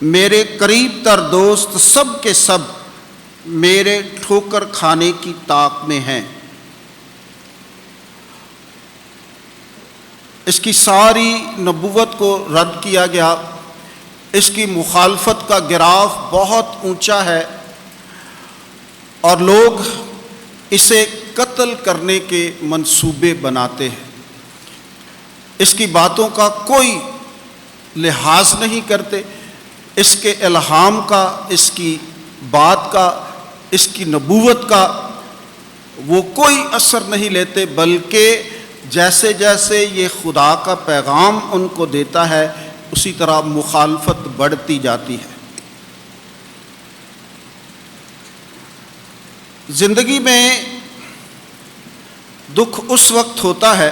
میرے قریب تر دوست سب کے سب میرے ٹھوکر کھانے کی طاق میں ہیں۔ اس کی ساری نبوت کو رد کیا گیا، اس کی مخالفت کا گراف بہت اونچا ہے اور لوگ اسے قتل کرنے کے منصوبے بناتے ہیں، اس کی باتوں کا کوئی لحاظ نہیں کرتے، اس کے الہام کا، اس کی بات کا، اس کی نبوت کا وہ کوئی اثر نہیں لیتے، بلکہ جیسے جیسے یہ خدا کا پیغام ان کو دیتا ہے اسی طرح مخالفت بڑھتی جاتی ہے۔ زندگی میں دکھ اس وقت ہوتا ہے،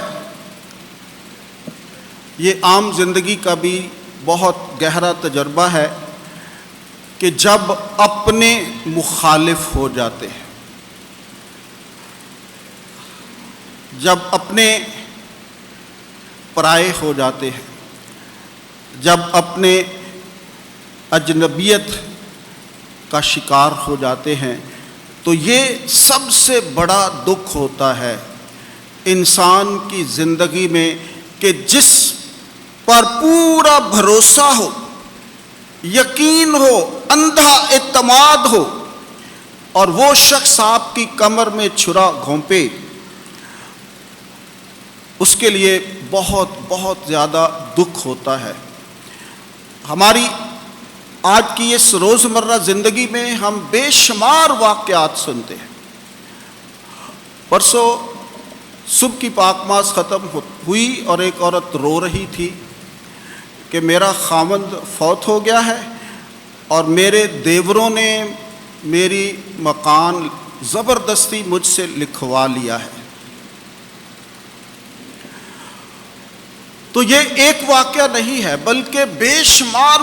یہ عام زندگی کا بھی بہت گہرا تجربہ ہے، کہ جب اپنے مخالف ہو جاتے ہیں، جب اپنے پرائے ہو جاتے ہیں، جب اپنے اجنبیت کا شکار ہو جاتے ہیں، تو یہ سب سے بڑا دکھ ہوتا ہے انسان کی زندگی میں، کہ جس پر پورا بھروسہ ہو، یقین ہو، اندھا اعتماد ہو، اور وہ شخص آپ کی کمر میں چھرا گھونپے، اس کے لیے بہت بہت زیادہ دکھ ہوتا ہے۔ ہماری آج کی اس روزمرہ زندگی میں ہم بے شمار واقعات سنتے ہیں۔ پرسوں صبح کی پاکماز ختم ہوئی اور ایک عورت رو رہی تھی کہ میرا خاوند فوت ہو گیا ہے اور میرے دیوروں نے میری مکان زبردستی مجھ سے لکھوا لیا ہے۔ تو یہ ایک واقعہ نہیں ہے، بلکہ بے شمار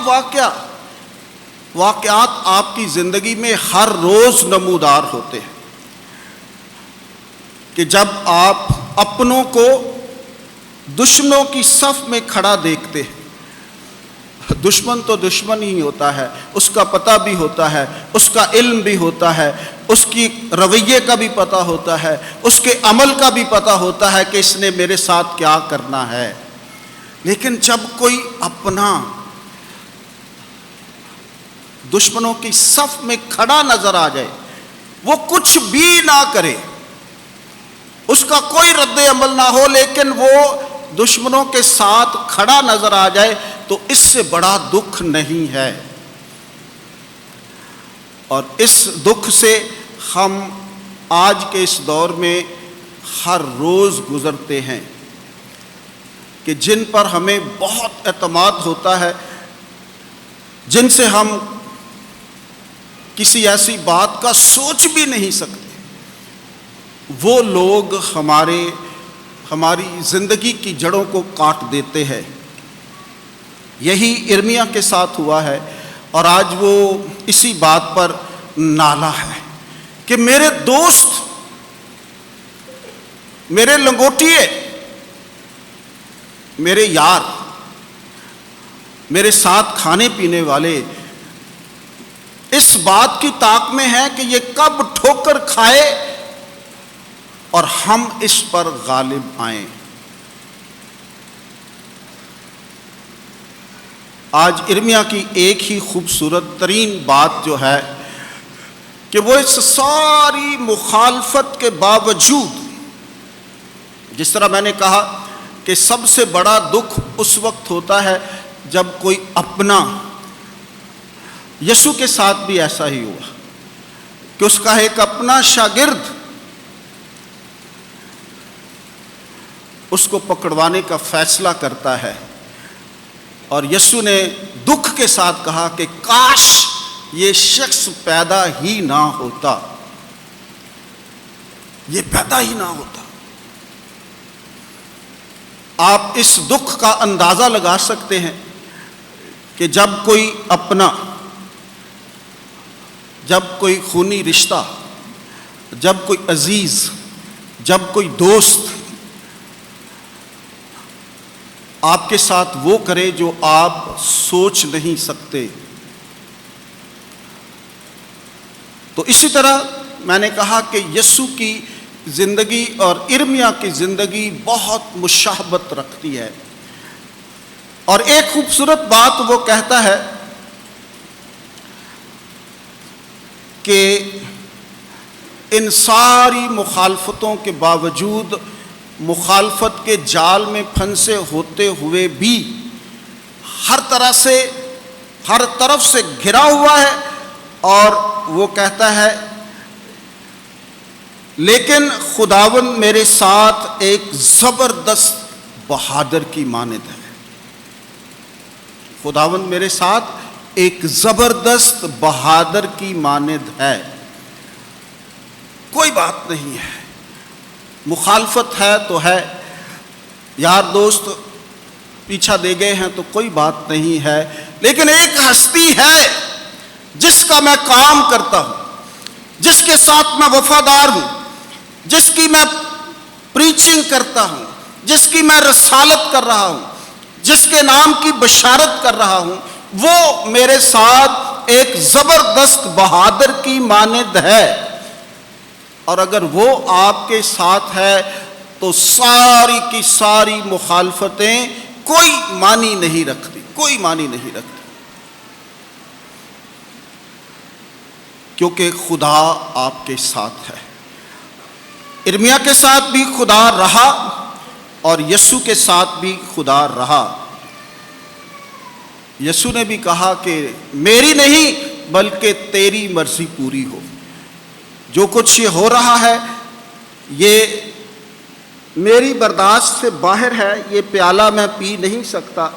واقعات آپ کی زندگی میں ہر روز نمودار ہوتے ہیں، کہ جب آپ اپنوں کو دشمنوں کی صف میں کھڑا دیکھتے ہیں۔ دشمن تو دشمن ہی ہوتا ہے، اس کا پتہ بھی ہوتا ہے، اس کا علم بھی ہوتا ہے، اس کی رویے کا بھی پتہ ہوتا ہے، اس کے عمل کا بھی پتہ ہوتا ہے کہ اس نے میرے ساتھ کیا کرنا ہے۔ لیکن جب کوئی اپنا دشمنوں کی صف میں کھڑا نظر آ جائے، وہ کچھ بھی نہ کرے، اس کا کوئی رد عمل نہ ہو، لیکن وہ دشمنوں کے ساتھ کھڑا نظر آ جائے، تو اس سے بڑا دکھ نہیں ہے۔ اور اس دکھ سے ہم آج کے اس دور میں ہر روز گزرتے ہیں، کہ جن پر ہمیں بہت اعتماد ہوتا ہے، جن سے ہم کسی ایسی بات کا سوچ بھی نہیں سکتے، وہ لوگ ہماری زندگی کی جڑوں کو کاٹ دیتے ہیں۔ یہی ارمیا کے ساتھ ہوا ہے، اور آج وہ اسی بات پر نالہ ہے کہ میرے دوست، میرے لنگوٹیے، میرے یار، میرے ساتھ کھانے پینے والے اس بات کی طاق میں ہیں کہ یہ کب ٹھوکر کھائے اور ہم اس پر غالب آئیں۔ آج ارمیا کی ایک ہی خوبصورت ترین بات جو ہے کہ وہ اس ساری مخالفت کے باوجود، جس طرح میں نے کہا کہ سب سے بڑا دکھ اس وقت ہوتا ہے جب کوئی اپنا، یسوع کے ساتھ بھی ایسا ہی ہوا کہ اس کا ایک اپنا شاگرد اس کو پکڑوانے کا فیصلہ کرتا ہے، اور یسوع نے دکھ کے ساتھ کہا کہ کاش یہ شخص پیدا ہی نہ ہوتا، یہ پیدا ہی نہ ہوتا۔ آپ اس دکھ کا اندازہ لگا سکتے ہیں کہ جب کوئی اپنا، جب کوئی خونی رشتہ، جب کوئی عزیز، جب کوئی دوست آپ کے ساتھ وہ کرے جو آپ سوچ نہیں سکتے، تو اسی طرح میں نے کہا کہ یسوع کی زندگی اور ارمیا کی زندگی بہت مشابہت رکھتی ہے، اور ایک خوبصورت بات وہ کہتا ہے کہ ان ساری مخالفتوں کے باوجود، مخالفت کے جال میں پھنسے ہوتے ہوئے بھی ہر طرف سے گھرا ہوا ہے، اور وہ کہتا ہے لیکن خداوند میرے ساتھ ایک زبردست بہادر کی مانند ہے۔ خداوند میرے ساتھ ایک زبردست بہادر کی مانند ہے۔ کوئی بات نہیں ہے، مخالفت ہے تو ہے، یار دوست پیچھا دے گئے ہیں تو کوئی بات نہیں ہے، لیکن ایک ہستی ہے جس کا میں کام کرتا ہوں، جس کے ساتھ میں وفادار ہوں، جس کی میں پریچنگ کرتا ہوں، جس کی میں رسالت کر رہا ہوں، جس کے نام کی بشارت کر رہا ہوں، وہ میرے ساتھ ایک زبردست بہادر کی مانند ہے، اور اگر وہ آپ کے ساتھ ہے تو ساری کی ساری مخالفتیں کوئی معنی نہیں رکھتی، کوئی معنی نہیں رکھتی، کیونکہ خدا آپ کے ساتھ ہے۔ ارمیا کے ساتھ بھی خدا رہا اور یسوع کے ساتھ بھی خدا رہا۔ یسوع نے بھی کہا کہ میری نہیں بلکہ تیری مرضی پوری ہو۔ جو کچھ یہ ہو رہا ہے یہ میری برداشت سے باہر ہے، یہ پیالہ میں پی نہیں سکتا،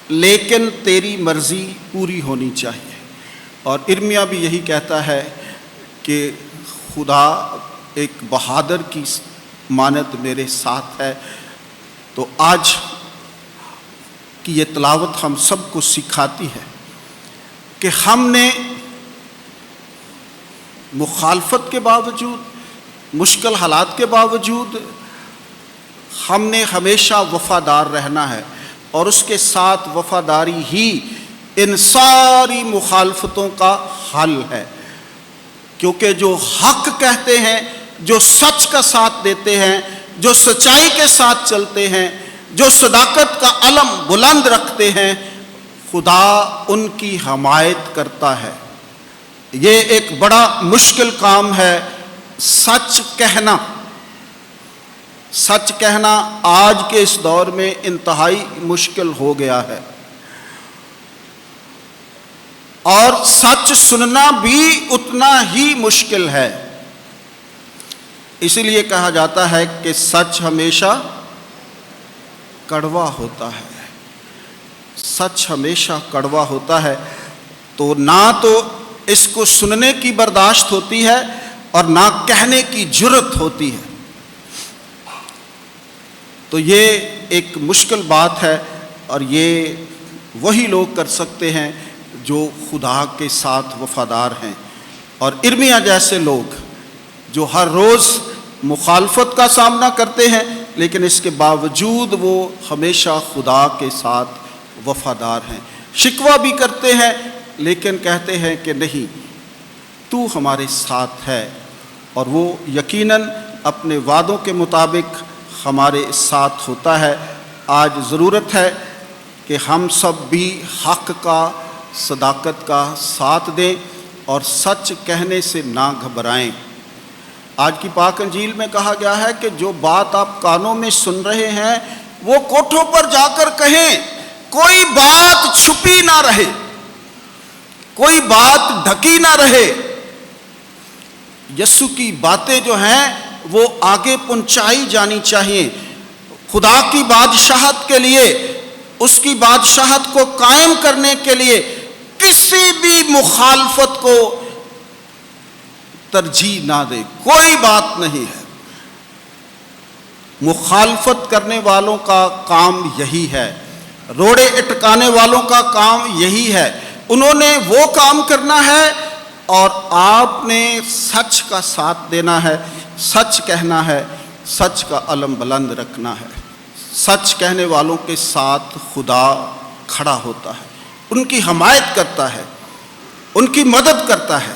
لیکن تیری مرضی پوری ہونی چاہیے۔ اور ارمیا بھی یہی کہتا ہے کہ خدا ایک بہادر کی مانند میرے ساتھ ہے۔ تو آج کی یہ تلاوت ہم سب کو سکھاتی ہے کہ ہم نے مخالفت کے باوجود، مشکل حالات کے باوجود، ہم نے ہمیشہ وفادار رہنا ہے، اور اس کے ساتھ وفاداری ہی ان ساری مخالفتوں کا حل ہے، کیونکہ جو حق کہتے ہیں، جو سچ کا ساتھ دیتے ہیں، جو سچائی کے ساتھ چلتے ہیں، جو صداقت کا علم بلند رکھتے ہیں، خدا ان کی حمایت کرتا ہے۔ یہ ایک بڑا مشکل کام ہے، سچ کہنا۔ سچ کہنا آج کے اس دور میں انتہائی مشکل ہو گیا ہے، اور سچ سننا بھی اتنا ہی مشکل ہے۔ اسی لیے کہا جاتا ہے کہ سچ ہمیشہ کڑوا ہوتا ہے، سچ ہمیشہ کڑوا ہوتا ہے۔ تو نہ تو اس کو سننے کی برداشت ہوتی ہے اور نہ کہنے کی جرت ہوتی ہے۔ تو یہ ایک مشکل بات ہے، اور یہ وہی لوگ کر سکتے ہیں جو خدا کے ساتھ وفادار ہیں، اور ارمیا جیسے لوگ جو ہر روز مخالفت کا سامنا کرتے ہیں، لیکن اس کے باوجود وہ ہمیشہ خدا کے ساتھ وفادار ہیں، شکوہ بھی کرتے ہیں لیکن کہتے ہیں کہ نہیں، تو ہمارے ساتھ ہے، اور وہ یقیناً اپنے وعدوں کے مطابق ہمارے ساتھ ہوتا ہے۔ آج ضرورت ہے کہ ہم سب بھی حق کا، صداقت کا ساتھ دیں اور سچ کہنے سے نہ گھبرائیں۔ آج کی پاک انجیل میں کہا گیا ہے کہ جو بات آپ کانوں میں سن رہے ہیں وہ کوٹھوں پر جا کر کہیں، کوئی بات چھپی نہ رہے، کوئی بات ڈھکی نہ رہے۔ یسوع کی باتیں جو ہیں وہ آگے پہنچائی جانی چاہیے۔ خدا کی بادشاہت کے لیے، اس کی بادشاہت کو قائم کرنے کے لیے کسی بھی مخالفت کو ترجیح نہ دے، کوئی بات نہیں ہے۔ مخالفت کرنے والوں کا کام یہی ہے، روڑے اٹکانے والوں کا کام یہی ہے۔ انہوں نے وہ کام کرنا ہے اور آپ نے سچ کا ساتھ دینا ہے، سچ کہنا ہے، سچ کا علم بلند رکھنا ہے۔ سچ کہنے والوں کے ساتھ خدا کھڑا ہوتا ہے، ان کی حمایت کرتا ہے، ان کی مدد کرتا ہے۔